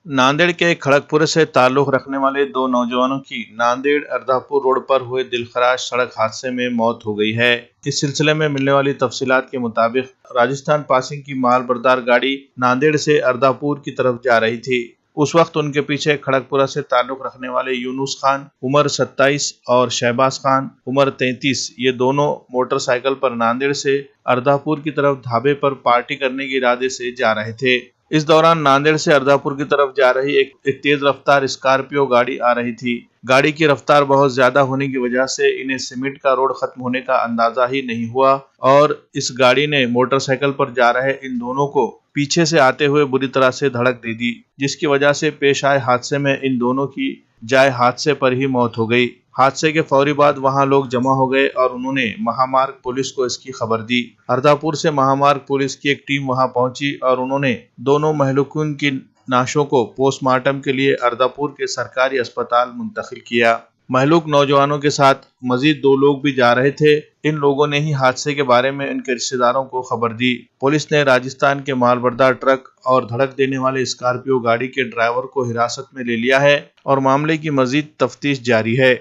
नांदेड़ के खड़गपुर से ताल्लुक रखने वाले दो नौजवानों की नांदेड़ अर्धापुर रोड पर हुए दिलखराश सड़क हादसे में मौत हो गई है। इस सिलसिले में मिलने वाली तफसीलात के मुताबिक राजस्थान पासिंग की माल बरदार गाड़ी नांदेड़ से अर्धापुर की तरफ जा रही थी। उस वक्त उनके पीछे खड़गपुरा से ताल्लुक रखने वाले यूनुस खान उम्र 27 और शहबाज खान उम्र 33 ये दोनों मोटरसाइकिल पर नांदेड़ से अर्धापुर की तरफ ढाबे पर पार्टी करने के इरादे से जा रहे थे। इस दौरान नांदेड़ से अर्धापुर की तरफ जा रही एक तेज रफ्तार स्कॉर्पियो गाड़ी आ रही थी। गाड़ी की रफ्तार बहुत ज्यादा होने की वजह से इन्हें सीमेंट का रोड खत्म होने का अंदाजा ही नहीं हुआ और इस गाड़ी ने मोटरसाइकिल पर जा रहे इन दोनों को पीछे से आते हुए बुरी तरह से धड़क दे दी, जिसकी वजह से पेश आए हादसे में इन दोनों की जाए हादसे पर ही मौत हो गई। हादसे के फौरी बाद वहां लोग जमा हो गए और उन्होंने महामार्ग पुलिस को इसकी खबर दी। अर्धापुर से महामार्ग पुलिस की एक टीम वहां पहुंची और उन्होंने दोनों महलूकिन की नाशों को पोस्टमार्टम के लिए अर्धापुर के सरकारी अस्पताल मुंतकिल किया। महलूक नौजवानों के साथ मजीद दो लोग भी जा रहे थे। इन लोगों ने ही हादसे के बारे में इनके रिश्तेदारों को खबर दी। पुलिस ने राजस्थान के मालबरदार ट्रक और धड़क देने वाले स्कॉर्पियो गाड़ी के ड्राइवर को हिरासत में ले लिया है और मामले की मजीद तफ्तीश जारी है।